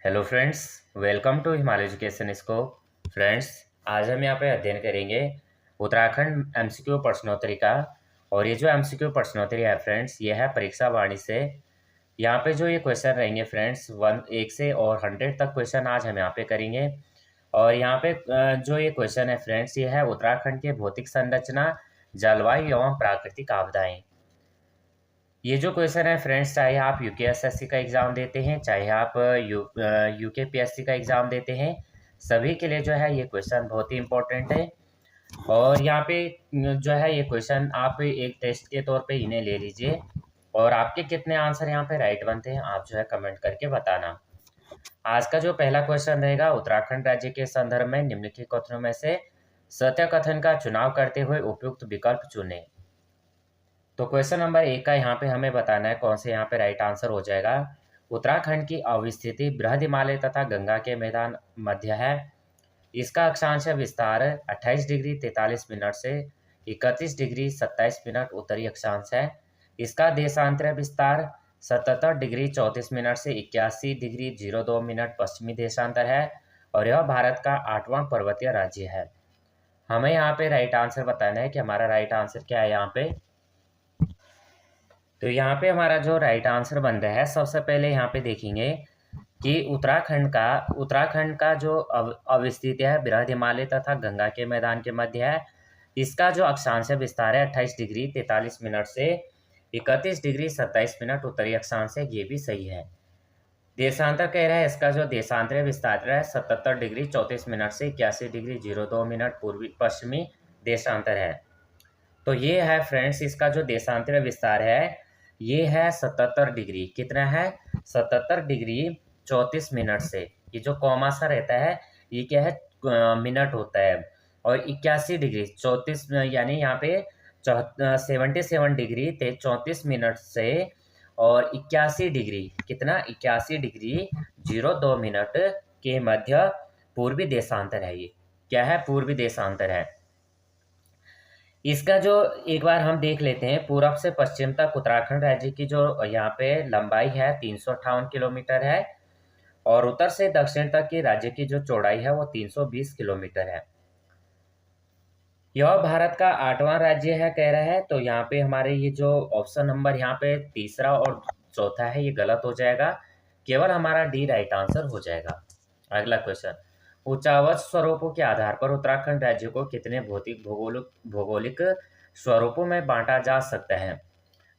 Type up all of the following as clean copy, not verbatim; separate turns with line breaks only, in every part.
Hello friends, welcome to Himalaya education scope. Friends, आज हम यहाँ पे अध्ययन करेंगे उत्तराखंड एमसीक्यू प्रश्नोत्तरी का। और ये जो एमसीक्यू प्रश्नोत्तरी है फ्रेंड्स, ये है परीक्षा वाणी से। यहाँ पे जो ये क्वेश्चन रहेंगे फ्रेंड्स, 1 से और 100 तक क्वेश्चन आज हम यहाँ पे करेंगे। और यहाँ पे जो ये क्वेश्चन है फ्रेंड्स, ये है उत्तराखंड के भौतिक संरचना, जलवायु एवं प्राकृतिक आपदाएं। ये जो क्वेश्चन है फ्रेंड्स, चाहे आप यूकेएसएससी का एग्ज़ाम देते हैं, चाहे आप यूकेपीएससी का एग्ज़ाम देते हैं, सभी के लिए जो है ये क्वेश्चन बहुत ही इम्पोर्टेंट है। और यहाँ पे जो है ये क्वेश्चन आप एक टेस्ट के तौर पे इन्हें ले लीजिए। और आपके कितने आंसर यहाँ पे राइट बनते हैं, आप जो है कमेंट करके बताना। आज का जो पहला क्वेश्चन रहेगा, उत्तराखंड राज्य के संदर्भ में निम्नलिखित कथनों में से सत्य कथन का चुनाव करते हुए उपयुक्त विकल्प चुनें। तो क्वेश्चन नंबर 1 का यहाँ पे हमें बताना है कौन से यहाँ पे राइट आंसर हो जाएगा। उत्तराखंड की अवस्थिति बृहद हिमालय तथा गंगा के मैदान मध्य है। इसका अक्षांश विस्तार 28 डिग्री 43 मिनट से 31 डिग्री 27 मिनट उत्तरी अक्षांश है। इसका देशांतर विस्तार 77 डिग्री 34 मिनट से 81 डिग्री 02 मिनट पश्चिमी देशांतर है। और यह भारत का 8वां पर्वतीय राज्य है। हमें यहाँ पे राइट आंसर बताना है कि हमारा राइट आंसर क्या है यहाँ पे। तो यहाँ पे हमारा जो राइट आंसर बन रहा है, सबसे पहले यहाँ पे देखेंगे कि उत्तराखंड का जो अवस्थित है बृहद हिमालय तथा गंगा के मैदान के मध्य है। इसका जो अक्षांश विस्तार है 28 डिग्री 43 मिनट से 31 डिग्री 27 मिनट उत्तरी अक्षांश है, ये भी सही है। देशांतर कह रहा है, इसका जो देशांतर विस्तार है 77 डिग्री 34 मिनट से 81 डिग्री 02 मिनट पूर्वी पश्चिमी देशांतर है। तो ये है फ्रेंड्स, इसका जो देशांतर विस्तार है ये है 77 डिग्री, कितना है 77 डिग्री 34 मिनट से। ये जो कॉमा सा रहता है ये क्या है, मिनट होता है। और 81 डिग्री 34 यानी यहाँ पे 77 डिग्री 34 मिनट से और 81 डिग्री कितना 81 डिग्री 02 मिनट के मध्य पूर्वी देशांतर है। ये क्या है, पूर्वी देशांतर है। इसका जो एक बार हम देख लेते हैं, पूर्व से पश्चिम तक उत्तराखंड राज्य की जो यहाँ पे लंबाई है 358 किलोमीटर है। और उत्तर से दक्षिण तक की राज्य की जो चौड़ाई है वो 320 किलोमीटर है। यह भारत का 8वां राज्य है कह रहा है। तो यहाँ पे हमारे ये जो ऑप्शन नंबर यहाँ पे तीसरा और चौथा है ये गलत हो जाएगा, केवल हमारा डी राइट आंसर हो जाएगा। अगला क्वेश्चन, उच्चावच स्वरूपों के आधार पर उत्तराखंड राज्य को कितने भौतिक भौगोलिक स्वरूपों में बांटा जा सकता है।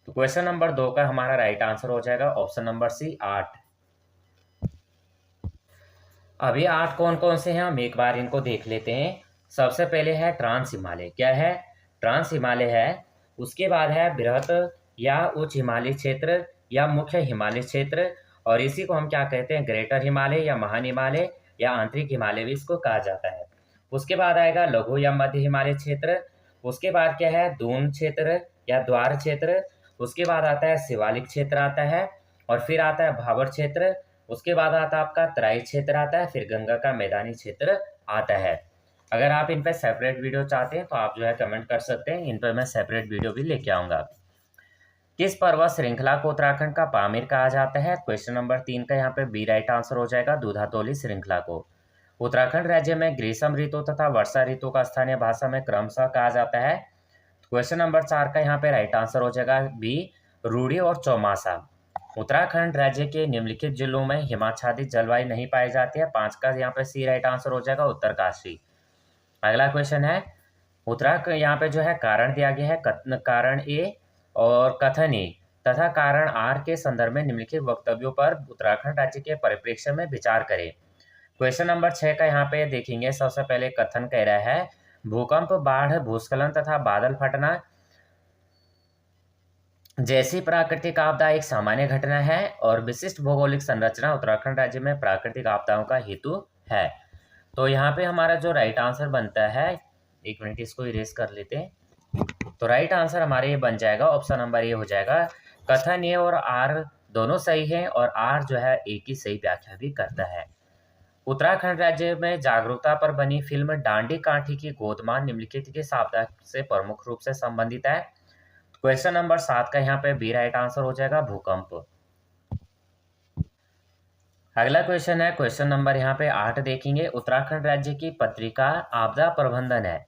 तो क्वेश्चन नंबर 2 का हमारा राइट आंसर हो जाएगा ऑप्शन नंबर सी 8। अभी 8 कौन कौन से हैं, हम एक बार इनको देख लेते हैं। सबसे पहले है ट्रांस हिमालय, क्या है ट्रांस हिमालय है। उसके बाद है बृहत या उच्च हिमालय क्षेत्र या मुख्य हिमालय क्षेत्र, और इसी को हम क्या कहते हैं, ग्रेटर हिमालय या महान हिमालय या आंतरिक हिमालय भी इसको कहा जाता है। उसके बाद आएगा लघु या मध्य हिमालय क्षेत्र। उसके बाद क्या है, दून क्षेत्र या द्वार क्षेत्र। उसके बाद आता है शिवालिक क्षेत्र आता है। और फिर आता है भाबर क्षेत्र। उसके बाद आता है आपका तराई क्षेत्र आता है। फिर गंगा का मैदानी क्षेत्र आता है। अगर आप इन पर सेपरेट वीडियो चाहते हैं तो आप जो है कमेंट कर सकते हैं, इन पर मैं सेपरेट वीडियो भी लेके आऊँगा। किस पर्वत श्रृंखला को उत्तराखंड का पामीर कहा जाता है। क्वेश्चन नंबर 3 का यहाँ पे बी राइट आंसर हो जाएगा, दूधातोली श्रृंखला को। उत्तराखंड राज्य में ग्रीष्म ऋतु तथा वर्षा ऋतु का स्थानीय भाषा में क्रमशः कहा जाता है। क्वेश्चन नंबर 4 का यहाँ पे राइट आंसर हो जाएगा बी, रूढ़ी और चौमासा। उत्तराखंड राज्य के निम्नलिखित जिलों में हिमाच्छादित जलवायु नहीं पाई जाती है। 5 का यहाँ पे सी राइट आंसर हो जाएगा, उत्तरकाशी। अगला क्वेश्चन है, उत्तराखंड यहाँ पे जो है कारण दिया गया है, कारण ए और कथन ए तथा कारण आर के संदर्भ में निम्नलिखित वक्तव्यों पर उत्तराखंड राज्य के परिप्रेक्ष्य में विचार करें। क्वेश्चन नंबर 6 का यहाँ पे देखेंगे। सबसे पहले कथन कह रहा है, भूकंप, बाढ़, भूस्खलन तथा बादल फटना जैसी प्राकृतिक आपदा एक सामान्य घटना है और विशिष्ट भौगोलिक संरचना उत्तराखंड राज्य में प्राकृतिक आपदाओं का हेतु है। तो यहाँ पे हमारा जो राइट आंसर बनता है, एक मिनट इसको इरेज कर लेते हैं। तो राइट आंसर हमारे ये बन जाएगा, ऑप्शन नंबर ए हो जाएगा। कथन ए और आर दोनों सही हैं और आर जो है ए की सही व्याख्या भी करता है। उत्तराखंड राज्य में जागरूकता पर बनी फिल्म डांडी काठी की गोदमान निम्नलिखित के आपदा से प्रमुख रूप से संबंधित है। क्वेश्चन नंबर 7 का यहाँ पे बी राइट आंसर हो जाएगा, भूकंप। अगला क्वेश्चन है, क्वेश्चन नंबर यहाँ पे 8 देखेंगे। उत्तराखंड राज्य की पत्रिका आपदा प्रबंधन है।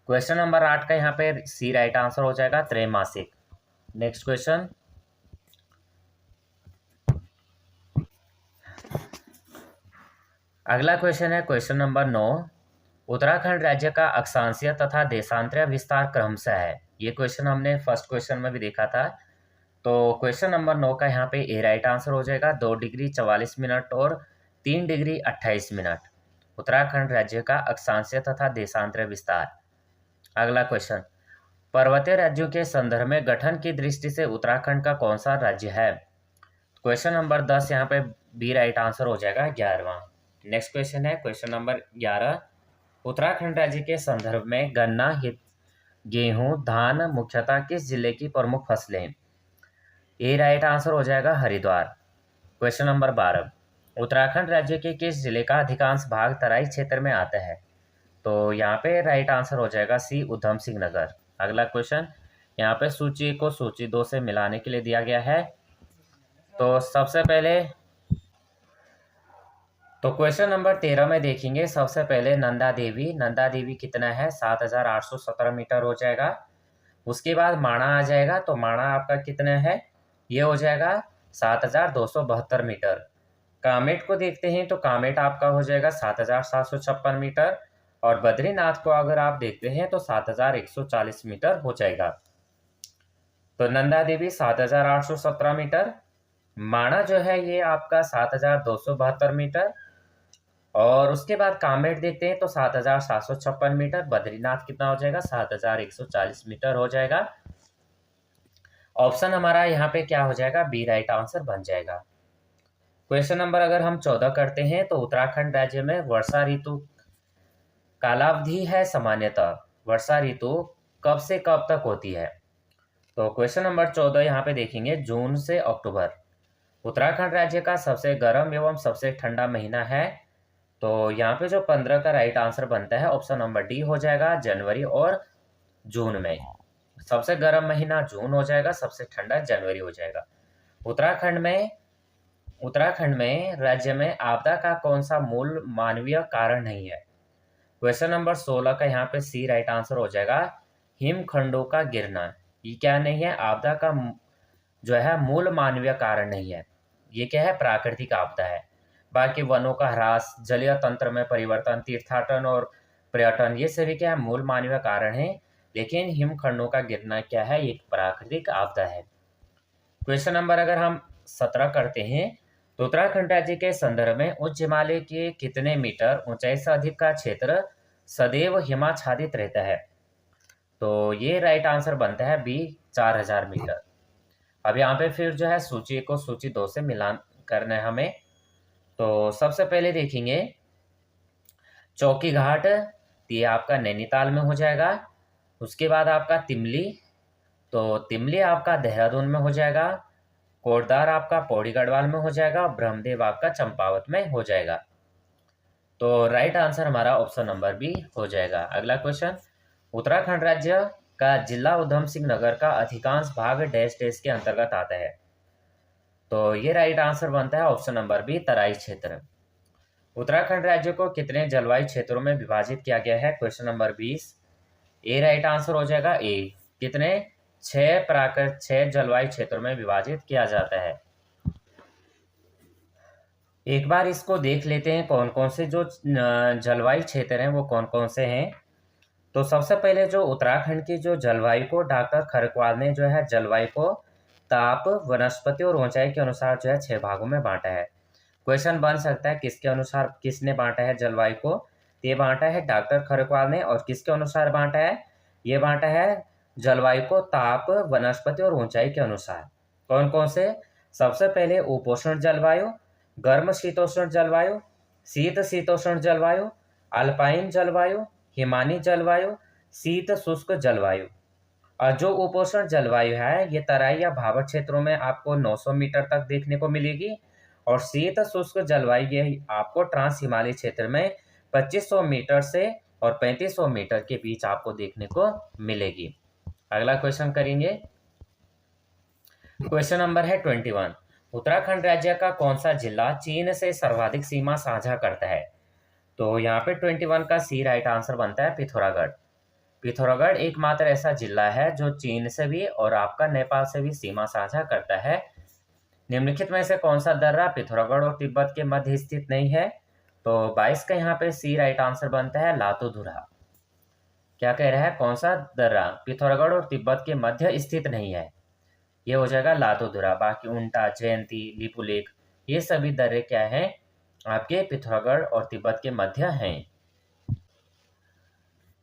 क्वेश्चन नंबर 8 का यहाँ पे सी राइट आंसर हो जाएगा, त्रैमासिक। नेक्स्ट क्वेश्चन, अगला क्वेश्चन है क्वेश्चन नंबर 9। उत्तराखंड राज्य का अक्षांशीय तथा देशांतरीय विस्तार क्रमशः है। ये क्वेश्चन हमने फर्स्ट क्वेश्चन में भी देखा था। तो क्वेश्चन नंबर 9 का यहाँ पे ए राइट आंसर हो जाएगा, 2 डिग्री 44 मिनट और 3 डिग्री 28 मिनट। उत्तराखंड राज्य का अक्षांशीय तथा देशांतरीय विस्तार। अगला क्वेश्चन, पर्वतीय राज्यों के संदर्भ में गठन की दृष्टि से उत्तराखंड का कौन सा राज्य है? क्वेश्चन नंबर 10 यहाँ पे बी राइट आंसर हो जाएगा, 11वां। नेक्स्ट क्वेश्चन है क्वेश्चन नंबर 11। उत्तराखंड राज्य के संदर्भ में गन्ना, गेहूं, धान मुख्यतः किस जिले की प्रमुख फसलें? ए राइट आंसर हो जाएगा, हरिद्वार। Question number 12। उत्तराखंड राज्य के किस जिले का अधिकांश भाग तराई क्षेत्र में आता है? तो यहाँ पे राइट आंसर हो जाएगा सी, उधम सिंह नगर। अगला क्वेश्चन, यहाँ पे सूची को सूची 2 से मिलाने के लिए दिया गया है। तो सबसे पहले तो क्वेश्चन नंबर 13 में देखेंगे। सबसे पहले नंदा देवी कितना है? 7,817 मीटर हो जाएगा। उसके बाद माणा आ जाएगा, तो माणा आपका कितना है? ये हो जाएगा 7,272 मीटर। कामेट को देखते हैं तो कामेट आपका हो जाएगा 7,756 मीटर। और बद्रीनाथ को अगर आप देखते हैं तो 7,140 मीटर हो जाएगा। तो नंदा देवी 7,817 मीटर, माणा जो है ये आपका 7,272 मीटर, और उसके बाद कामेट देखते हैं तो 7,756 मीटर। बद्रीनाथ कितना हो जाएगा? 7,140 मीटर हो जाएगा। ऑप्शन हमारा यहाँ पे क्या हो जाएगा? बी राइट आंसर बन जाएगा। क्वेश्चन नंबर अगर हम 14 करते हैं तो उत्तराखंड राज्य में वर्षा ऋतु कालावधि है सामान्यतः, वर्षा ऋतु कब से कब तक होती है? तो क्वेश्चन नंबर 14 यहाँ पे देखेंगे, जून से अक्टूबर। उत्तराखंड राज्य का सबसे गर्म एवं सबसे ठंडा महीना है। तो यहाँ पे जो 15 का राइट आंसर बनता है ऑप्शन नंबर डी हो जाएगा, जनवरी और जून में। सबसे गर्म महीना जून हो जाएगा, सबसे ठंडा जनवरी हो जाएगा। उत्तराखंड में राज्य में आपदा का कौन सा मूल मानवीय कारण नहीं है? क्वेश्चन नंबर 16 का यहाँ पे सी राइट आंसर हो जाएगा, हिमखंडों का गिरना। ये क्या नहीं है? आपदा का जो है मूल मानवीय कारण नहीं है। ये क्या है? प्राकृतिक आपदा है। बाकी वनों का ह्रास, जलीय तंत्र में परिवर्तन, तीर्थाटन और पर्यटन, ये सभी क्या है? मूल मानवीय कारण है। लेकिन हिमखंडों का गिरना क्या है? एक प्राकृतिक आपदा है। क्वेश्चन नंबर अगर हम 17 करते हैं तो उत्तराखंड राज्य के संदर्भ में उच्च हिमालय के कितने मीटर ऊंचाई से अधिक का क्षेत्र सदैव हिमाच्छादित रहता है? तो ये राइट आंसर बनता है बी, 4,000 मीटर। अब यहाँ पे फिर जो है सूची को सूची 2 से मिलान करना है हमें। तो सबसे पहले देखेंगे चौकी घाट, ये आपका नैनीताल में हो जाएगा। उसके बाद आपका तिमली, तो तिमली आपका देहरादून में हो जाएगा। कोटद्वार आपका पौड़ी गढ़वाल में हो जाएगा। ब्रह्मदेव आपका चंपावत में हो जाएगा। तो राइट आंसर हमारा ऑप्शन नंबर बी हो जाएगा। अगला क्वेश्चन, उत्तराखंड राज्य का जिला उधम सिंह नगर का अधिकांश भाग डैश डैश के अंतर्गत आता है? तो ये राइट आंसर बनता है ऑप्शन नंबर बी, तराई क्षेत्र। उत्तराखंड राज्य को कितने जलवायु क्षेत्रों में विभाजित किया गया है? क्वेश्चन नंबर 20, ए राइट आंसर हो जाएगा ए। कितने? 6 जलवायु क्षेत्रों में विभाजित किया जाता है। एक बार इसको देख लेते हैं कौन कौन से जो जलवायु क्षेत्र हैं वो कौन कौन से हैं। तो सबसे पहले जो उत्तराखंड की जो जलवायु को डॉक्टर खरकवाल ने जो है जलवायु को ताप, वनस्पति और ऊंचाई के अनुसार जो है 6 भागों में बांटा है। क्वेश्चन बन सकता है किसके अनुसार, किसने बांटा है जलवायु को? ये बांटा है डॉक्टर खरकवाल ने। और किसके अनुसार बांटा है? ये बांटा है जलवायु को ताप, वनस्पति और ऊंचाई के अनुसार। कौन कौन से? सबसे पहले उपोष्ण जलवायु, गर्म शीतोष्ण जलवायु, शीत शीतोष्ण जलवायु, अल्पाइन जलवायु, हिमानी जलवायु, शीत शुष्क जलवायु। और जो उपोष्ण जलवायु है ये तराई या भावर क्षेत्रों में आपको 900 मीटर तक देखने को मिलेगी। और शीत शुष्क जलवायु ये आपको ट्रांस हिमालय क्षेत्र में 2500 मीटर से और 3500 मीटर के बीच आपको देखने को मिलेगी। अगला क्वेश्चन करेंगे, क्वेश्चन नंबर है 21। उत्तराखंड राज्य का कौन सा जिला चीन से सर्वाधिक सीमा साझा करता है? तो यहाँ पे 21 का सी राइट आंसर बनता है पिथौरागढ़। पिथौरागढ़ एकमात्र ऐसा जिला है जो चीन से भी और आपका नेपाल से भी सीमा साझा करता है। निम्नलिखित में से कौन सा दर्रा पिथौरागढ़ और तिब्बत के मध्य स्थित नहीं है? तो 22 का यहाँ पे सी राइट आंसर बनता है लातूधुरा। क्या कह रहा है, कौन सा दर्रा पिथौरागढ़ और तिब्बत के मध्य स्थित नहीं है? ये हो जाएगा लातूधुरा। बाकी उंटा, जयंती, लिपुलेख, ये सभी दर्रे क्या हैं? आपके पिथौरागढ़ और तिब्बत के मध्य हैं।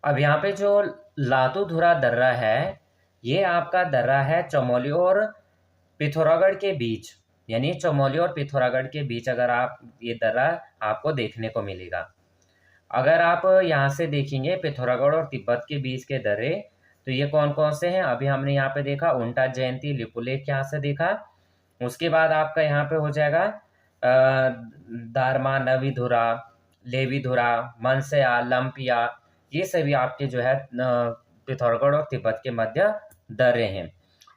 अब यहाँ पे जो लातूधुरा दर्रा है, ये आपका दर्रा है चमोली और पिथौरागढ़ के बीच, यानी चमोली और पिथौरागढ़ के बीच अगर आप ये दर्रा आपको देखने को मिलेगा। अगर आप यहाँ से देखेंगे पिथौरागढ़ और तिब्बत के बीच के दर्रे, तो ये कौन कौन से हैं? अभी हमने यहाँ पे देखा उंटा, जयंती, लिपुलेख यहाँ से देखा। उसके बाद आपका यहाँ पे हो जाएगा दारमा, नवीधुरा, लेवीधुरा, मनसया, लंपिया, ये सभी आपके जो है पिथौरागढ़ और तिब्बत के मध्य दर्रे हैं।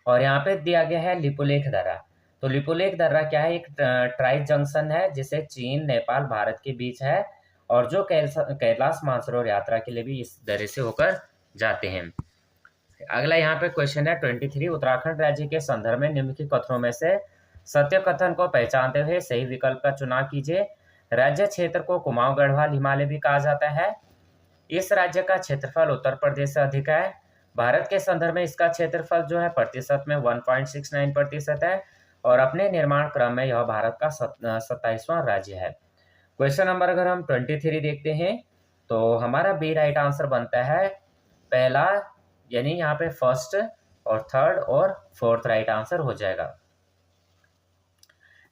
और यहाँ पे दिया गया है लिपुलेख दर्रा। तो लिपुलेख दर्रा क्या है? एक ट्राई जंक्शन है जिसे चीन, नेपाल, भारत के बीच है और जो कैलाश मानसरोवर यात्रा के लिए भी इस दर्रे से होकर जाते हैं। अगला यहाँ पे क्वेश्चन है 23, उत्तराखंड राज्य के संदर्भ में निम्नलिखित कथनों में से सत्य कथन को पहचानते हुए सही विकल्प का चुनाव कीजिए। राज्य क्षेत्र को कुमाऊं गढ़वाल हिमालय भी कहा जाता है। इस राज्य का क्षेत्रफल उत्तर प्रदेश से अधिक है। भारत के संदर्भ में इसका क्षेत्रफल जो है प्रतिशत में 1.69% है और अपने निर्माण क्रम में यह भारत का 27वां राज्य है। क्वेश्चन नंबर अगर हम 23 देखते हैं तो हमारा बी राइट आंसर बनता है पहला, यानी यहाँ पे फर्स्ट और थर्ड और फोर्थ राइट आंसर हो जाएगा।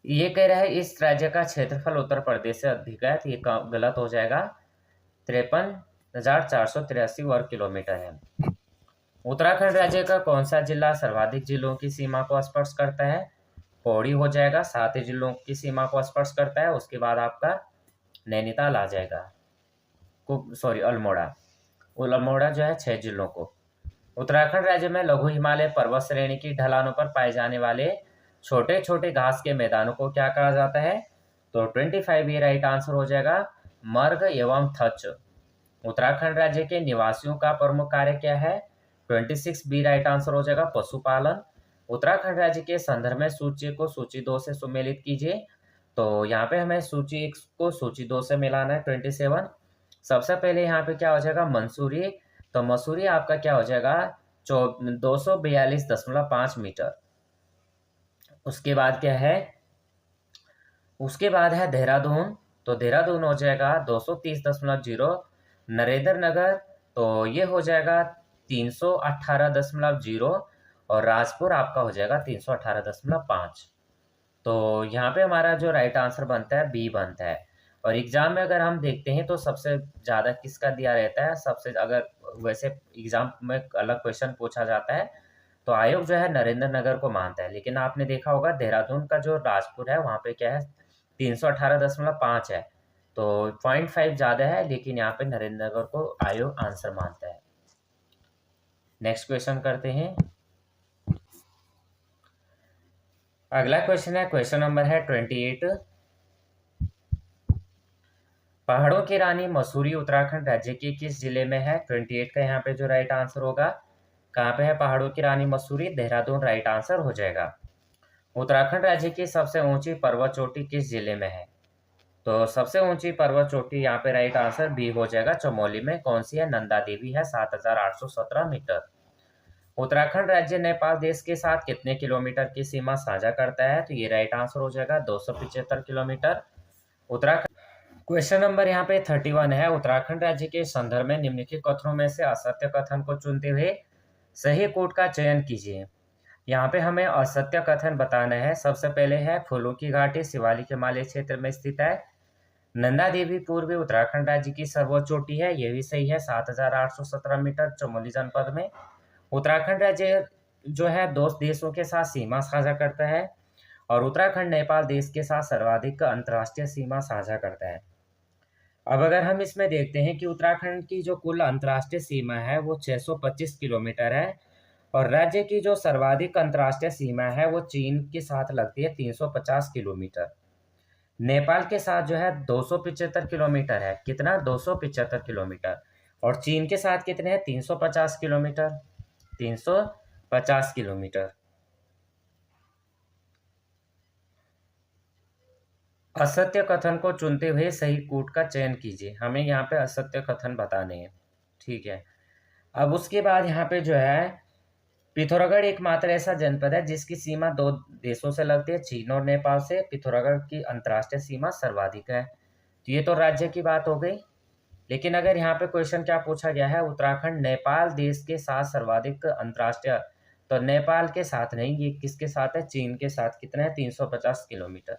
ये कह रहा है इस राज्य का क्षेत्रफल उत्तर प्रदेश से अधिक है, तो ये गलत हो जाएगा। 53,483 वर्ग किलोमीटर है। उत्तराखंड राज्य का कौन सा जिला सर्वाधिक जिलों की सीमा को स्पर्श करता है? पौड़ी हो जाएगा, 7 जिलों की सीमा को स्पर्श करता है। उसके बाद आपका नैनीताल आ जाएगा, अल्मोड़ा जो है 6 जिलों को। उत्तराखंड राज्य में लघु हिमालय पर्वत श्रेणी की ढलानों पर पाए जाने वाले छोटे छोटे घास के मैदानों को क्या कहा जाता है? तो 25 ये राइट आंसर हो जाएगा, मर्ग एवं थच। उत्तराखंड राज्य के निवासियों का प्रमुख कार्य क्या है? 26 बी राइट आंसर हो जाएगा, पशुपालन। उत्तराखंड राज्य के संदर्भ में सूची को सूची 2 से सुमेलित कीजिए। तो यहाँ पे हमें सूची 1 को सूची 2 से मिलाना है, 27। सबसे पहले यहाँ पे क्या हो जाएगा? मंसूरी। तो मसूरी आपका क्या हो जाएगा? 242.5 मीटर। उसके बाद क्या है? उसके बाद है देहरादून। तो देहरादून हो जाएगा 230.0। नरेंद्र नगर तो ये हो जाएगा 318.0 और राजपुर आपका हो जाएगा 318.5। तो यहाँ पे हमारा जो राइट आंसर बनता है बी बनता है। और एग्जाम में अगर हम देखते हैं तो सबसे ज़्यादा किसका दिया रहता है? सबसे, अगर वैसे एग्जाम में अलग क्वेश्चन पूछा जाता है तो आयोग जो है नरेंद्र नगर को मानता है, लेकिन आपने देखा होगा देहरादून का जो राजपुर है वहाँ पे क्या है? 318.5 है, तो 0.5 ज़्यादा है, लेकिन यहाँ पे नरेंद्र नगर को आयोग आंसर मानता है। नेक्स्ट क्वेश्चन करते हैं। अगला क्वेश्चन है, क्वेश्चन नंबर है 28। पहाड़ों की रानी मसूरी उत्तराखंड राज्य के किस जिले में है? 28 का यहाँ पे जो राइट आंसर होगा, कहाँ पे है पहाड़ों की रानी मसूरी? देहरादून राइट आंसर हो जाएगा। उत्तराखंड राज्य की सबसे ऊंची पर्वत चोटी किस जिले में है? तो सबसे ऊंची पर्वत चोटी यहाँ पे राइट आंसर बी हो जाएगा, चमोली में। कौन सी है? नंदा देवी है, 7,817 मीटर। उत्तराखंड राज्य नेपाल देश के साथ कितने किलोमीटर की सीमा साझा करता है? तो ये राइट आंसर हो जाएगा 275 किलोमीटर। उत्तराखंड क्वेश्चन नंबर यहाँ पे 31 है। उत्तराखंड राज्य के संदर्भ में निम्नलिखित कथनों में से असत्य कथन को चुनते हुए सही कोट का चयन कीजिए। यहाँ पे हमें असत्य कथन बताना है। सबसे पहले है फूलों की घाटी शिवालिक हिमालय क्षेत्र में स्थित है। नंदा देवी पूर्वी उत्तराखंड राज्य की सर्वोच्च चोटी है, ये भी सही है, 7,817 मीटर, चमोली जनपद में। उत्तराखंड राज्य जो है 2 देशों के साथ सीमा साझा करता है और उत्तराखंड नेपाल देश के साथ सर्वाधिक अंतर्राष्ट्रीय सीमा साझा करता है। अब अगर हम इसमें देखते हैं कि उत्तराखंड की जो कुल अंतर्राष्ट्रीय सीमा है वो 625 किलोमीटर है और राज्य की जो सर्वाधिक अंतर्राष्ट्रीय सीमा है वो चीन के साथ लगती है 350 किलोमीटर। नेपाल के साथ जो है 275 किलोमीटर है। कितना? 275 किलोमीटर। और चीन के साथ कितने हैं? 350 किलोमीटर। 350 किलोमीटर। असत्य कथन को चुनते हुए सही कूट का चयन कीजिए। हमें यहाँ पे असत्य कथन बताने हैं। ठीक है। अब उसके बाद यहाँ पे जो है पिथौरागढ़ एकमात्र ऐसा जनपद है जिसकी सीमा दो देशों से लगती है, चीन और नेपाल से। पिथौरागढ़ की अंतर्राष्ट्रीय सीमा सर्वाधिक है। तो ये तो राज्य की बात हो गई। लेकिन अगर यहाँ पे क्वेश्चन क्या पूछा गया है, उत्तराखंड नेपाल देश के साथ सर्वाधिक अंतर्राष्ट्रीय, तो नेपाल के साथ नहीं, ये किसके साथ है? चीन के साथ। कितना है? 350 किलोमीटर।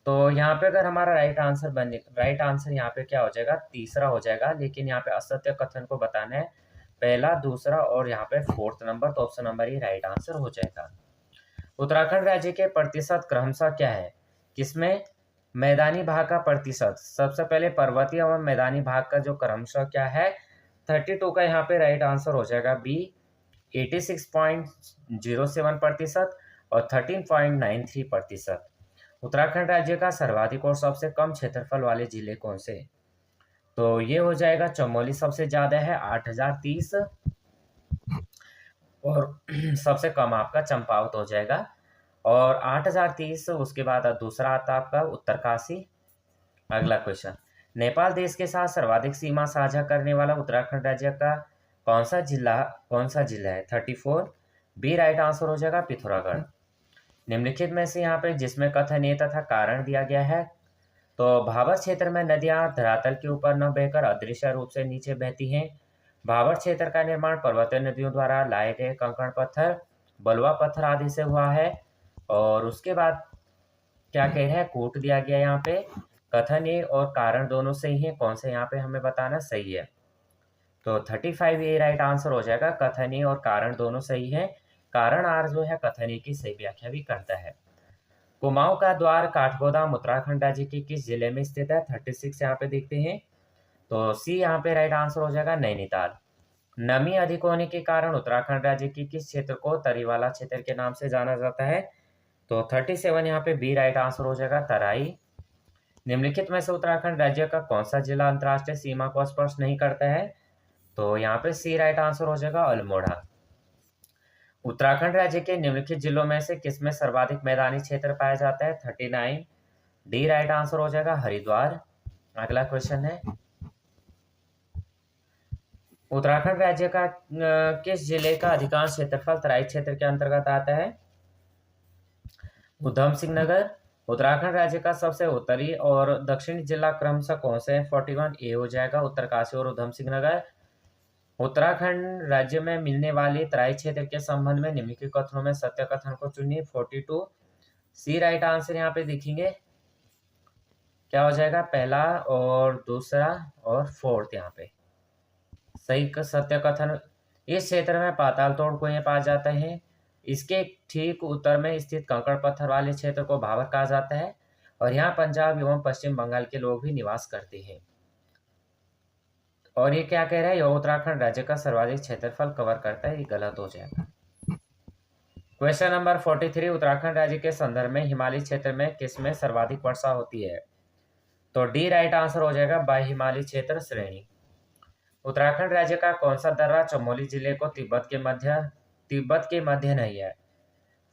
तो यहाँ पे अगर हमारा राइट आंसर यहाँ पे क्या हो जाएगा? तीसरा हो जाएगा। लेकिन यहाँ पे असत्य कथन को बताना है पहला, दूसरा और यहाँ पे फोर्थ नंबर, तो ऑप्शन नंबर ही राइट आंसर हो जाएगा। उत्तराखंड राज्य के प्रतिशत क्रमशः क्या है? किसमें? मैदानी भाग का प्रतिशत। सबसे पहले पर्वतीय और मैदानी भाग का जो क्रमशः क्या है? 32 का यहाँ पे राइट आंसर हो जाएगा बी। 86.07% और 13.93%। उत्तराखंड राज्य का सर्वाधिक और सबसे कम क्षेत्रफल वाले जिले कौन से? तो ये हो जाएगा चमोली सबसे ज्यादा है 8030, और सबसे कम आपका चंपावत हो जाएगा। और 8030 उसके बाद दूसरा आता है आपका उत्तरकाशी। अगला क्वेश्चन, नेपाल देश के साथ सर्वाधिक सीमा साझा करने वाला उत्तराखंड राज्य का कौन सा जिला है? 34। बी राइट आंसर हो जाएगा पिथौरागढ़। निम्नलिखित में से यहाँ पे जिसमें कथनीय तथा कारण दिया गया है, तो भाबर क्षेत्र में नदियां धरातल के ऊपर न बहकर अदृश्य रूप से नीचे बहती हैं। भाबर क्षेत्र का निर्माण पर्वतीय नदियों द्वारा लाए गए कंकड़ पत्थर, बलुआ पत्थर आदि से हुआ है। और उसके बाद क्या कह रहे हैं? कूट दिया गया यहाँ पे। कथनीय और कारण दोनों सही है, कौन से यहाँ पे हमें बताना सही है? तो 35 ये राइट आंसर हो जाएगा। कथनीय और कारण दोनों सही है। कारण आर जो है कथनीय की सही व्याख्या भी करता है। कुमाऊं का द्वार काठगोदाम उत्तराखंड राज्य के किस जिले में स्थित है? 36 यहाँ पे देखते हैं। तो सी यहाँ पे राइट आंसर हो जाएगा नैनीताल। नमी अधिक होने के कारण उत्तराखंड राज्य के किस क्षेत्र को तरीवाला क्षेत्र के नाम से जाना जाता है? तो 37 यहाँ पे बी राइट आंसर हो जाएगा तराई। निम्नलिखित में से उत्तराखंड राज्य का कौन सा जिला अंतर्राष्ट्रीय सीमा को स्पर्श नहीं करता है? तो यहाँ पे सी राइट आंसर हो जाएगा अल्मोड़ा। उत्तराखंड राज्य के निम्नलिखित जिलों में से किसमें सर्वाधिक मैदानी क्षेत्र पाया जाता है? 39। डी राइट आंसर हो जाएगा हरिद्वार। अगला क्वेश्चन है, उत्तराखंड राज्य का किस जिले का अधिकांश क्षेत्रफल तराई क्षेत्र के अंतर्गत आता है? उधम सिंह नगर। उत्तराखंड राज्य का सबसे उत्तरी और दक्षिणी जिला क्रमशः कौन से हैं? 41 ए हो जाएगा उत्तरकाशी और उधम सिंह नगर। उत्तराखंड राज्य में मिलने वाली तराई क्षेत्र के संबंध में निम्नलिखित कथनों में सत्य कथन को चुनिए। 42 सी राइट आंसर यहाँ पे देखेंगे क्या हो जाएगा? पहला और दूसरा और फोर्थ यहाँ पे सही सत्य कथन। इस क्षेत्र में पाताल तोड़ कुएं पाए जाते हैं। इसके ठीक उत्तर में स्थित कंकड़ पत्थर वाले क्षेत्र को भाबर कहा जाता है। और यहाँ पंजाब एवं पश्चिम बंगाल के लोग भी निवास करते हैं। और ये क्या कह रहा है? यह उत्तराखंड राज्य का सर्वाधिक क्षेत्रफल कवर करता है। ये गलत हो जाएगा। क्वेश्चन नंबर 43, उत्तराखंड राज्य के संदर्भ में हिमालय क्षेत्र में किसमें सर्वाधिक वर्षा होती है? तो डी राइट आंसर हो जाएगा बाह्य हिमालय क्षेत्र श्रेणी। उत्तराखंड राज्य का कौन सा दर्रा चमोली जिले को तिब्बत के मध्य नहीं है?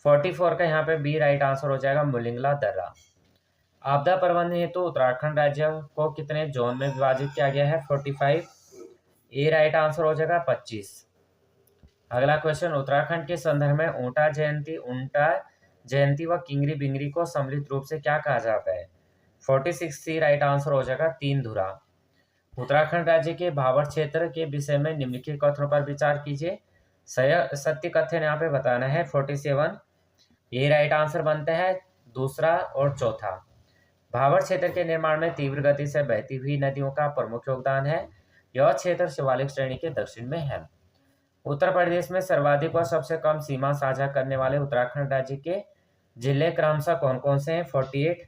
44 का यहाँ पे बी राइट आंसर हो जाएगा मुलिंगला दर्रा। आपदा प्रबंधन हेतु उत्तराखंड राज्य को कितने जोन में विभाजित किया गया है? 45 ए राइट आंसर हो जाएगा 25। अगला क्वेश्चन, उत्तराखंड के संदर्भ में ऊंटा जयंती व किंगरी बिंगरी को सम्मिलित रूप से क्या कहा जाता है? 46 सी राइट आंसर हो जाएगा तीन धुरा। उत्तराखंड राज्य के भाबर क्षेत्र के विषय में निम्नलिखित कथनों पर विचार कीजिए। सत्य कथन यहाँ पे बताना है। 47 ये राइट आंसर बनता है दूसरा और चौथा। भाबर क्षेत्र के निर्माण में तीव्र गति से बहती हुई नदियों का प्रमुख योगदान है। यह क्षेत्र शिवालिक श्रेणी के दक्षिण में है। उत्तर प्रदेश में सर्वाधिक और सबसे कम सीमा साझा करने वाले उत्तराखंड राज्य के जिले क्रमशः कौन कौन से हैं? 48।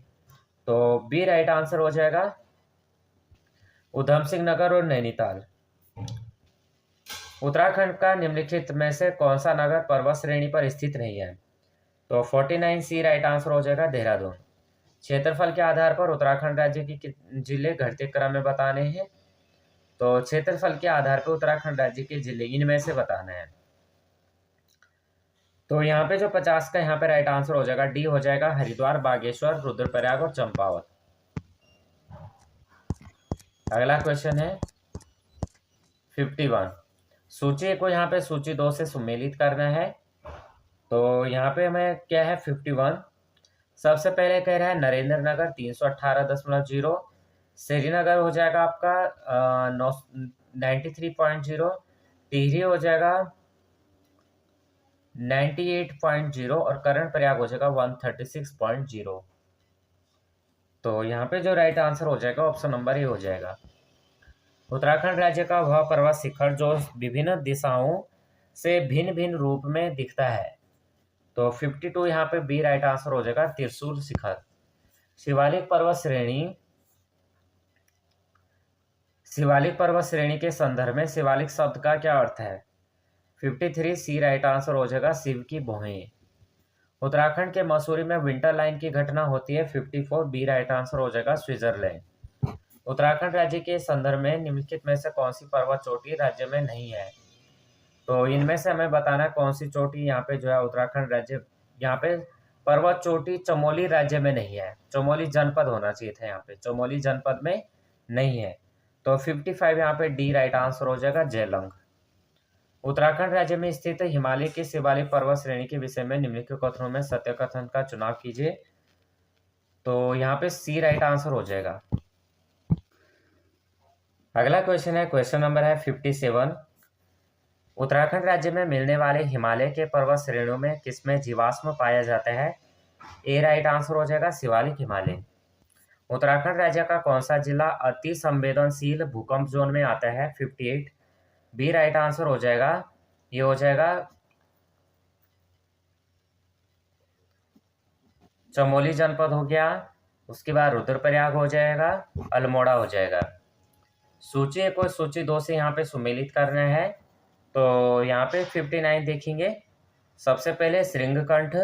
तो बी राइट आंसर हो जाएगा उधम सिंह नगर और नैनीताल। उत्तराखंड का निम्नलिखित में से कौन सा नगर पर्वत श्रेणी पर स्थित नहीं है? तो 49 सी राइट आंसर हो जाएगा देहरादून। क्षेत्रफल के आधार पर उत्तराखंड राज्य के जिले घटते क्रम में बताने हैं। तो क्षेत्रफल के आधार पर उत्तराखंड राज्य के जिले इनमें से बताना है। तो यहाँ पे जो 50 का यहाँ पे राइट आंसर हो जाएगा डी हो जाएगा, हरिद्वार, बागेश्वर, रुद्रप्रयाग और चंपावत। अगला क्वेश्चन है 51। सूची को यहाँ पे सूची 2 से सुमेलित करना है। तो यहाँ पे हमें क्या है 51। सबसे पहले कह रहा है नरेंद्र नगर 318.0, श्रीनगर हो जाएगा आपका 93.0, टिहरी हो जाएगा 98.0 और करण प्रयाग हो जाएगा 136.0। तो यहाँ पे जो राइट आंसर हो जाएगा ऑप्शन नंबर ए हो जाएगा। उत्तराखंड राज्य का वह पर्वत शिखर जो विभिन्न दिशाओं से भिन्न भिन्न रूप में दिखता है। तो 52 यहाँ पे बी राइट आंसर हो जाएगा, त्रिशूल शिखर। शिवालिक पर्वत श्रेणी के संदर्भ में शिवालिक शब्द का क्या अर्थ है? 53 सी राइट आंसर हो जाएगा, शिव की भौहें। उत्तराखंड के मसूरी में विंटर लाइन की घटना होती है। 54 बी राइट आंसर हो जाएगा, स्विट्जरलैंड। उत्तराखंड राज्य के संदर्भ में निम्नलिखित में से कौन सी पर्वत चोटी राज्य में नहीं है? तो इनमें से हमें बताना है कौन सी चोटी यहाँ पे जो है उत्तराखंड राज्य, यहाँ पे पर्वत चोटी चमोली राज्य में नहीं है। चमोली जनपद होना चाहिए था, यहाँ पे चमोली जनपद में नहीं है। तो 55 यहाँ पे डी राइट आंसर हो जाएगा, जेलंग। उत्तराखंड राज्य में स्थित हिमालय के शिवालिक पर्वत श्रेणी के विषय में निम्नलिखित कथनों में सत्य कथन का चुनाव कीजिए। तो यहाँ पे सी राइट आंसर हो जाएगा। अगला क्वेश्चन है, क्वेश्चन नंबर है 57। उत्तराखंड राज्य में मिलने वाले हिमालय के पर्वत श्रेणियों में किसमें जीवाश्म पाया जाता है? ए राइट आंसर हो जाएगा, शिवालिक हिमालय। उत्तराखंड राज्य का कौन सा जिला अति संवेदनशील भूकंप जोन में आता है? 58 बी राइट आंसर हो जाएगा, ये हो जाएगा चमोली जनपद हो गया। उसके बाद रुद्रप्रयाग हो जाएगा, अल्मोड़ा हो जाएगा। सूची को सूची 2 से यहाँ पे सुमेलित करना है। तो यहाँ पे 59 देखेंगे। सबसे पहले श्रृंगकंठ,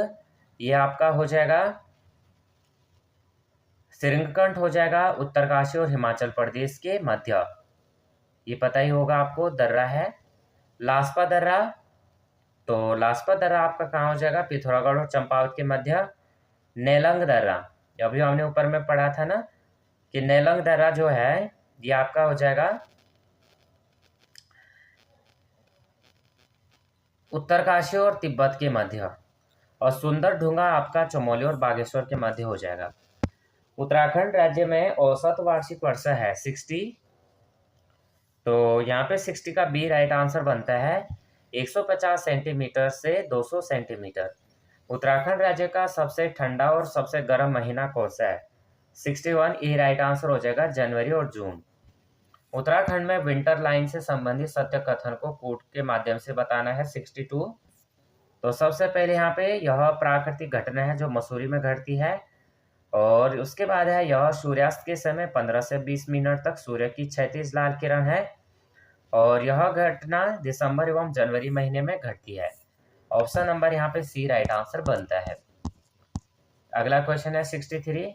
ये आपका हो जाएगा, श्रृंगकंठ हो जाएगा उत्तरकाशी और हिमाचल प्रदेश के मध्य, ये पता ही होगा आपको, दर्रा है। लास्पा दर्रा, तो लास्पा दर्रा आपका कहाँ हो जाएगा? पिथौरागढ़ और चंपावत के मध्य। नेलंग दर्रा, अभी हमने ऊपर में पढ़ा था ना कि नेलंग दर्रा जो है ये आपका हो जाएगा उत्तरकाशी और तिब्बत के मध्य। और सुंदर ढूंगा आपका चमोली और बागेश्वर के मध्य हो जाएगा। उत्तराखंड राज्य में औसत वार्षिक वर्षा है 60। तो यहाँ पे 60 का बी राइट आंसर बनता है, 150 सेंटीमीटर से 200 सेंटीमीटर। उत्तराखंड राज्य का सबसे ठंडा और सबसे गर्म महीना कौन सा है? 61 ए राइट आंसर हो जाएगा, जनवरी और जून। उत्तराखंड में विंटर लाइन से संबंधित सत्य कथन को कूट के माध्यम से बताना है। 62। तो सबसे पहले यहाँ पे यह प्राकृतिक घटना है जो मसूरी में घटती है। और उसके बाद है यह सूर्यास्त के समय 15 से 20 मिनट तक सूर्य की क्षैतिज लाल किरण है। और यह घटना दिसंबर एवं जनवरी महीने में घटती है। ऑप्शन नंबर यहाँ पे सी राइट आंसर बनता है। अगला क्वेश्चन है 63।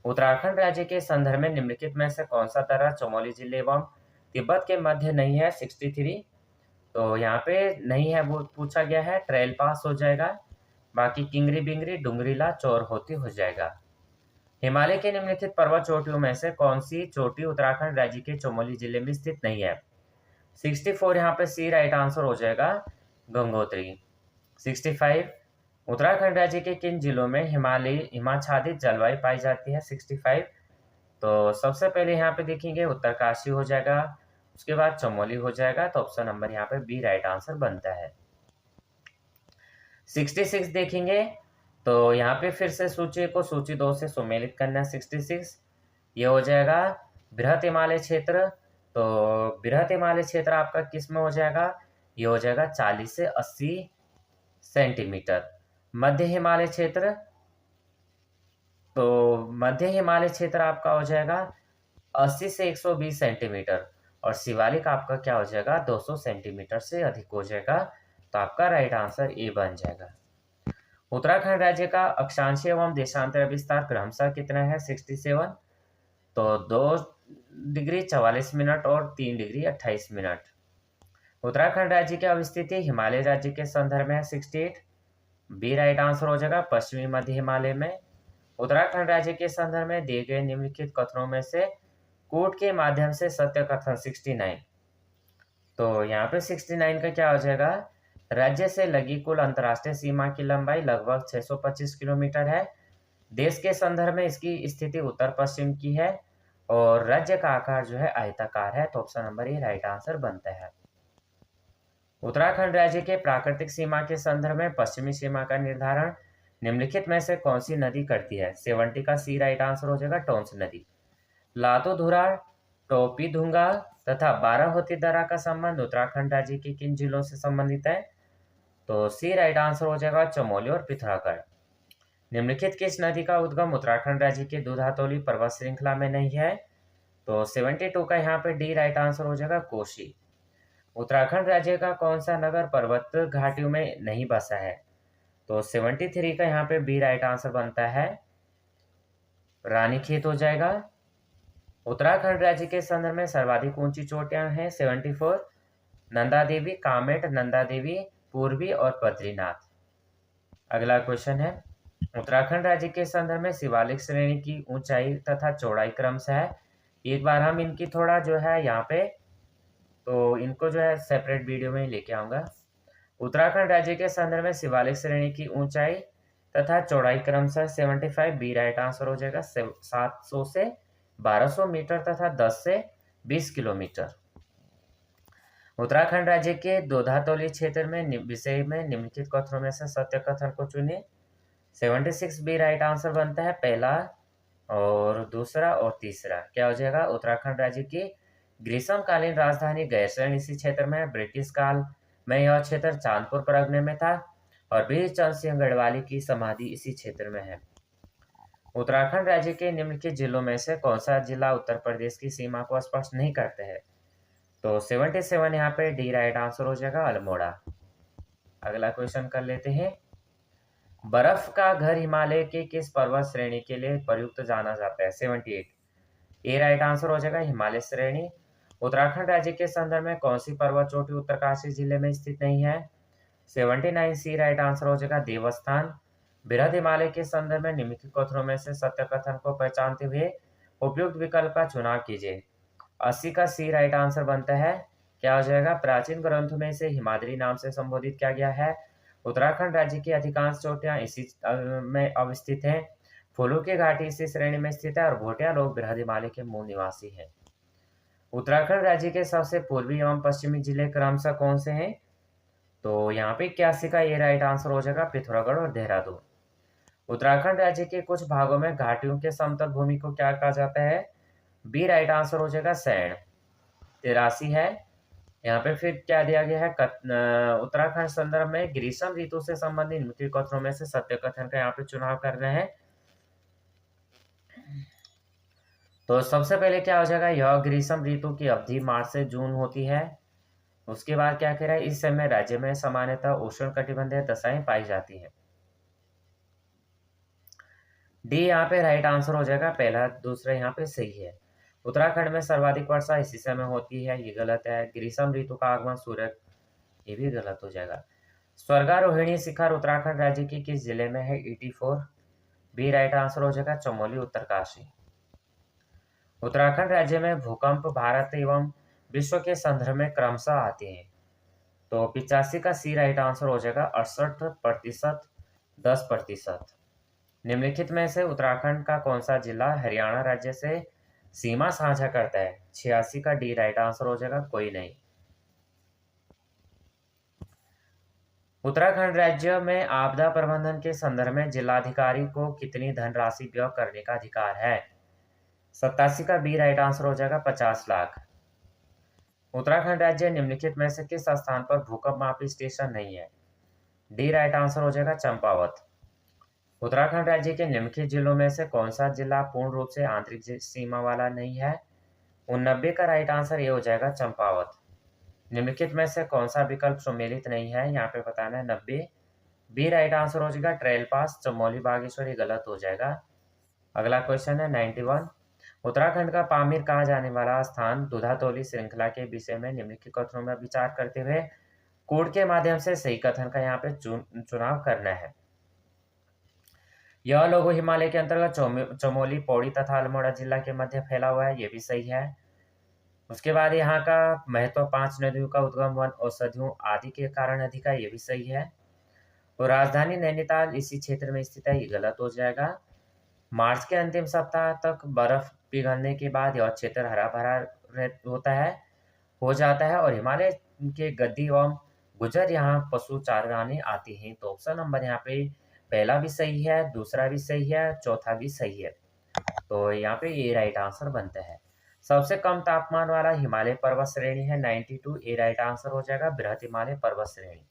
उत्तराखंड राज्य के संदर्भ में निम्नलिखित में से कौन सा दर्रा चमोली जिले एवं तिब्बत के मध्य नहीं है? 63। तो यहाँ पे नहीं है वो पूछा गया है, ट्रेल पास हो जाएगा। बाकी किंगरी बिंगरी डुंगरीला चौर होती हो जाएगा। हिमालय के निम्नलिखित पर्वत चोटियों में से कौन सी चोटी उत्तराखंड राज्य के चमोली जिले में स्थित नहीं है? 64 यहाँ पे सी राइट आंसर हो जाएगा, गंगोत्री। 65 उत्तराखंड राज्य के किन जिलों में हिमाच्छादित जलवायु पाई जाती है? 65। तो सबसे पहले यहाँ पे देखेंगे उत्तरकाशी हो जाएगा, उसके बाद चमोली हो जाएगा। तो ऑप्शन नंबर यहाँ पे बी राइट आंसर बनता है। 66 देखेंगे तो यहाँ पे फिर से सूची को सूची 2 से सुमेलित करना है। 66 ये हो जाएगा बृहत हिमालय क्षेत्र। तो बृहत हिमालय क्षेत्र आपका किस में हो जाएगा? ये हो जाएगा 40 से 80 सेंटीमीटर। मध्य हिमालय क्षेत्र, तो मध्य हिमालय क्षेत्र आपका हो जाएगा 80 से 120 सेंटीमीटर। और शिवालिक आपका क्या हो जाएगा 200 सेंटीमीटर से अधिक हो जाएगा। तो आपका राइट आंसर ए बन जाएगा। उत्तराखंड राज्य का अक्षांशीय एवं देशांतर विस्तार क्रमशः कितना है 67। तो 2 डिग्री 44 मिनट और 3 डिग्री 28 मिनट। उत्तराखंड राज्य की अवस्थिति हिमालय राज्य के संदर्भ में है 68। बी राइट आंसर हो जाएगा पश्चिमी मध्य हिमालय में। उत्तराखंड राज्य के संदर्भ में दिए गए निम्नलिखित कथनों में से कूट के माध्यम से सत्य कथन 69। तो यहाँ पे 69 का क्या हो जाएगा, राज्य से लगी कुल अंतर्राष्ट्रीय सीमा की लंबाई लगभग 625 किलोमीटर है। देश के संदर्भ में इसकी स्थिति उत्तर पश्चिम की है और राज्य का आकार जो है आयताकार है। तो option number A right answer बनता है। उत्तराखंड राज्य के प्राकृतिक सीमा के संदर्भ में पश्चिमी सीमा का निर्धारण निम्नलिखित में से कौन सी नदी करती है। 70 का सी राइट आंसर हो जाएगा टोंस नदी। लातूधुरा, टोपीधुंगा तथा बाराहोती दर्रा का संबंध उत्तराखंड राज्य के किन जिलों से संबंधित है। तो सी राइट आंसर हो जाएगा चमोली और पिथौरागढ़। निम्नलिखित किस नदी का उद्गम उत्तराखंड राज्य के दूधातोली पर्वत श्रृंखला में नहीं है। तो 72 का यहाँ पे डी राइट आंसर हो जाएगा कोशी। उत्तराखंड राज्य का कौन सा नगर पर्वत घाटियों में नहीं बसा है। तो 73 का यहाँ पे बी राइट आंसर बनता है रानीखेत हो जाएगा। उत्तराखंड राज्य के संदर्भ में सर्वाधिक ऊंची चोटियां हैं 74। नंदा देवी, कामेट, नंदा देवी, पूर्वी और बद्रीनाथ। अगला क्वेश्चन है, उत्तराखंड राज्य के संदर्भ में शिवालिक श्रेणी की ऊंचाई तथा चौड़ाई क्रमशः है। एक बार हम इनकी थोड़ा जो है यहाँ पे तो इनको जो है सेपरेट वीडियो में लेके आऊंगा। उत्तराखंड राज्य के संदर्भ में शिवालिक श्रेणी की ऊंचाई तथा चौड़ाई क्रमशः 75 बी राइट आंसर हो जाएगा 700 से 1200 मीटर तथा 10 से 20 किलोमीटर। उत्तराखंड राज्य के दोधातोली क्षेत्र में विषय में निम्नलिखित कथनों में से सत्य कथन को चुनिए। 76 बी राइट आंसर बनता है पहला और दूसरा और तीसरा क्या हो जाएगा। उत्तराखंड राज्य की ग्रीष्मकालीन राजधानी गैरसैंण इसी क्षेत्र में है। ब्रिटिश काल में यह क्षेत्र चांदपुर परगने में था और वीर चंद सिंह गढ़वाली की समाधि इसी क्षेत्र में है। उत्तराखंड राज्य के निम्नलिखित जिलों में से कौन सा जिला उत्तर प्रदेश की सीमा को स्पर्श नहीं करते हैं। तो 77 यहाँ पे डी राइट आंसर हो जाएगा अल्मोड़ा। अगला क्वेश्चन कर लेते हैं, बर्फ का घर हिमालय के किस पर्वत श्रेणी के लिए प्रयुक्त जाना जाता है। 78 ए राइट आंसर हो जाएगा हिमालय श्रेणी। उत्तराखंड राज्य के संदर्भ में कौन सी पर्वत चोटी उत्तरकाशी जिले में स्थित नहीं है। 79 सी राइट आंसर हो जाएगा देवस्थान। बृहद हिमालय के संदर्भ में निम्नलिखित कथनों में से सत्य कथन को पहचानते हुए उपयुक्त विकल्प का चुनाव कीजिए। 80 का सी राइट आंसर बनता है क्या हो जाएगा, प्राचीन ग्रंथों में इसे हिमाद्री नाम से संबोधित किया गया है। उत्तराखंड राज्य की अधिकांश चोटियां इसी में अवस्थित हैं। फूलों की घाटी इसी श्रेणी में स्थित है और भोटिया लोग बृहद हिमालय के मूल निवासी हैं। उत्तराखंड राज्य के सबसे पूर्वी एवं पश्चिमी जिले क्रमशः कौन से हैं। तो यहाँ पे 81 का ये राइट आंसर हो जाएगा पिथौरागढ़ और देहरादून। उत्तराखंड राज्य के कुछ भागों में घाटियों के समतल भूमि को क्या कहा जाता है। बी राइट आंसर हो जाएगा सैंड। 83 है। यहाँ पे फिर क्या दिया गया है, उत्तराखंड संदर्भ में ग्रीष्म ऋतु से संबंधित निम्नलिखित कथनों में से सत्य कथन का यहाँ पे चुनाव कर रहे हैं। तो सबसे पहले क्या हो जाएगा, यह ग्रीष्म ऋतु की अवधि मार्च से जून होती है। उसके बाद क्या कह रहा है, इस समय राज्य में सामान्यतः उष्ण कटिबंधीय दशाएं पाई जाती है। डी यहाँ पे राइट आंसर हो जाएगा पहला, दूसरा यहाँ पे सही है। उत्तराखंड में सर्वाधिक वर्षा इसी समय होती है, ये गलत है। ग्रीष्म ऋतु का आगमन सूर्य, ये भी गलत हो जाएगा। स्वर्गारोहिणी शिखर उत्तराखंड राज्य के किस जिले में है। 84 बी राइट आंसर हो जाएगा चमोली उत्तरकाशी। उत्तराखंड राज्य में भूकंप भारत एवं विश्व के संदर्भ में क्रमशः आते हैं। तो 85 का सी राइट आंसर हो जाएगा 68%, 10%। निम्नलिखित में से उत्तराखंड का कौन सा जिला हरियाणा राज्य से सीमा साझा करता है। 86 का डी राइट आंसर हो जाएगा कोई नहीं। उत्तराखंड राज्य में आपदा प्रबंधन के संदर्भ में जिलाधिकारी को कितनी धनराशि व्यय करने का अधिकार है। 87 का बी राइट आंसर हो जाएगा 50 लाख। उत्तराखंड राज्य निम्नलिखित में से किस स्थान पर भूकंप मापी स्टेशन नहीं है। डी राइट आंसर हो जाएगा चंपावत। उत्तराखंड राज्य के निम्नलिखित जिलों में से कौन सा जिला पूर्ण रूप से आंतरिक सीमा वाला नहीं है। उन 90 का राइट आंसर ये हो जाएगा चंपावत। निम्नलिखित में से कौन सा विकल्प सम्मिलित नहीं है, यहाँ पे बताना है। 90 बी राइट आंसर हो जाएगा ट्रेल पास, चमोली बागेश्वर, ये गलत हो जाएगा। अगला क्वेश्चन है 91, उत्तराखंड का पामीर कहा जाने वाला स्थान दुधातोली श्रृंखला के विषय में निम्नलिखित कथनों में विचार करते हुए कोड के माध्यम से सही कथन का यहाँ पे चुनाव करना है। यह लोगो हिमालय के अंतर्गत चमोली, पौड़ी तथा अल्मोड़ा जिला के मध्य फैला हुआ है, ये भी सही है। उसके बाद यहाँ का महत्व 5 नदियों का उद्गम वन औषधियों आदि के कारण अधिक है, ये भी सही है। तो राजधानी नैनीताल इसी क्षेत्र में स्थित है, ये गलत हो जाएगा। मार्च के अंतिम सप्ताह तक बर्फ पिघलने के बाद यह क्षेत्र हरा भरा हो जाता है और हिमालय के गद्दी एवं गुजर यहाँ पशु चाराने आते हैं। तो ऑप्शन नंबर यहाँ पे पहला भी सही है, दूसरा भी सही है, चौथा भी सही है। तो यहाँ पे ये राइट आंसर बनता है। सबसे कम तापमान वाला हिमालय पर्वत श्रेणी है 92, ये राइट आंसर हो जाएगा बृहत हिमालय पर्वत श्रेणी।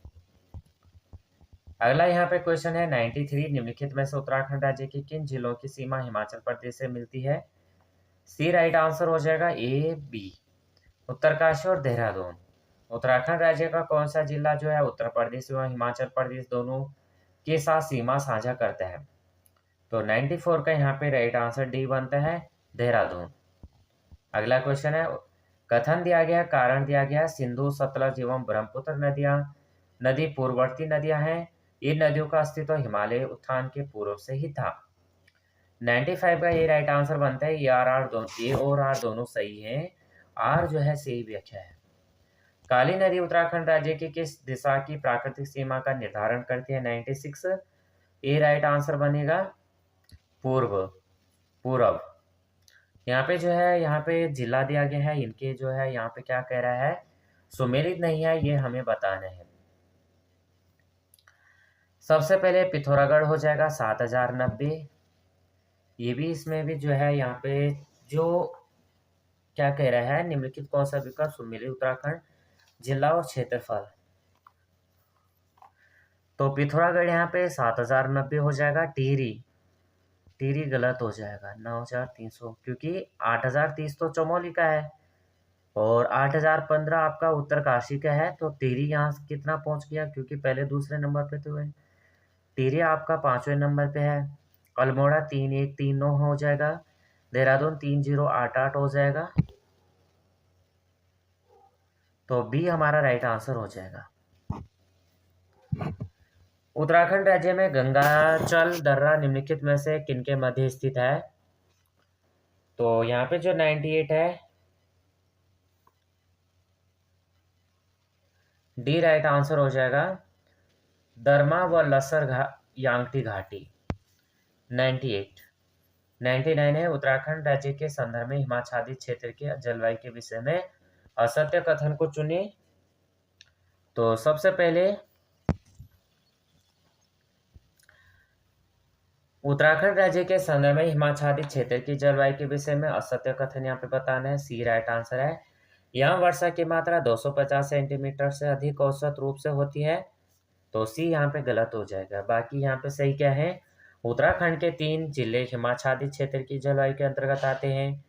अगला यहाँ पे क्वेश्चन है 93, निम्नलिखित में से उत्तराखंड राज्य के किन जिलों की सीमा हिमाचल प्रदेश से मिलती है? सी राइट आंसर हो जाएगा ए बी, उत्तरकाशी और देहरादून। उत्तराखंड राज्य का कौन सा जिला जो है उत्तर प्रदेश एवं हिमाचल प्रदेश दोनों के साथ सीमा साझा करता है? तो 94 का यहाँ पे राइट आंसर डी बनता है, देहरादून। अगला क्वेश्चन है, कथन दिया गया, कारण दिया गया, सिंधु, सतलज एवं ब्रह्मपुत्र नदी पूर्ववर्ती नदियां हैं। इन नदियों का अस्तित्व हिमालय उत्थान के पूर्व से ही था। 95 का ये राइट आंसर बनता है। ए और आर दोनों सही हैं। आर जो है सही व्याख्या है। काली नदी उत्तराखंड राज्य की किस दिशा की प्राकृतिक सीमा का निर्धारण करती है? 96 ए राइट आंसर बनेगा पूर्व। यहाँ पे जो है यहाँ पे जिला दिया गया है, इनके जो है यहाँ पे क्या कह रहा है, सुमेलित नहीं है, ये हमें बताना है। सबसे पहले पिथौरागढ़ हो जाएगा 7090, ये भी इसमें भी जो है यहाँ पे जो क्या कह रहा है, निम्नलिखित कौन सा विकल्प सुमेलित उत्तराखंड जिला और क्षेत्रफल। तो पिथौरागढ़ यहाँ पे 7090 हो जाएगा। टिहरी गलत हो जाएगा 9300, क्योंकि 8030 तो चमोली का है और 8015 आपका उत्तरकाशी का है। तो टिहरी यहाँ कितना पहुंच गया, क्योंकि पहले दूसरे नंबर पे तो है। टिहरी आपका 5वें नंबर पे है। अल्मोड़ा 3139 हो जाएगा। देहरादून 3088 हो जाएगा। तो बी हमारा राइट आंसर हो जाएगा। उत्तराखंड राज्य में गंगाचल दर्रा निम्नलिखित में से किनके मध्य स्थित है? तो यहाँ पे जो 98 है, डी राइट आंसर हो जाएगा। दरमा व लसर यांगटी घाटी। 99 है, उत्तराखंड राज्य के संदर्भ में हिमाच्छादित क्षेत्र के जलवायु के विषय में असत्य कथन को चुने। तो सबसे पहले उत्तराखंड राज्य के संदर्भ में हिमाच्छादित क्षेत्र की जलवायु के विषय में असत्य कथन यहाँ पे बताना है। सी राइट आंसर है। यहाँ वर्षा की मात्रा 250 सेंटीमीटर से अधिक औसत रूप से होती है। तो सी यहाँ पे गलत हो जाएगा। बाकी यहाँ पे सही क्या है, उत्तराखंड के 3 जिले हिमाच्छादित क्षेत्र की जलवायु के अंतर्गत आते हैं।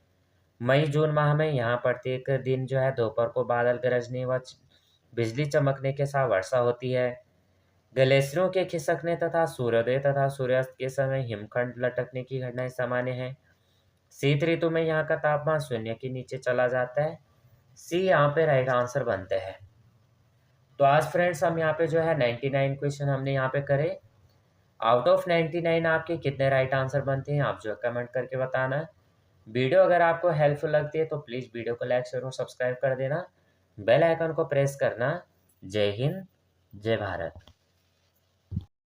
मई जून माह में यहाँ प्रत्येक दिन जो है दोपहर को बादल गरजने व बिजली चमकने के साथ वर्षा होती है। ग्लेशियरों के खिसकने तथा सूर्योदय तथा सूर्यास्त के समय हिमखंड लटकने की घटनाएं सामान्य हैं। शीत ऋतु में यहाँ का तापमान 0 के नीचे चला जाता है। सी यहाँ पे राइट आंसर बनते हैं। तो आज फ्रेंड्स हम यहाँ पे जो है 99 क्वेश्चन हमने यहाँ पे करे। आउट ऑफ 99 आपके कितने राइट आंसर बनते हैं आप जो कमेंट करके बताना। वीडियो अगर आपको हेल्पफुल लगती है तो प्लीज़ वीडियो को लाइक शेयर और सब्सक्राइब कर देना। बेल आइकन को प्रेस करना। जय हिंद, जय भारत।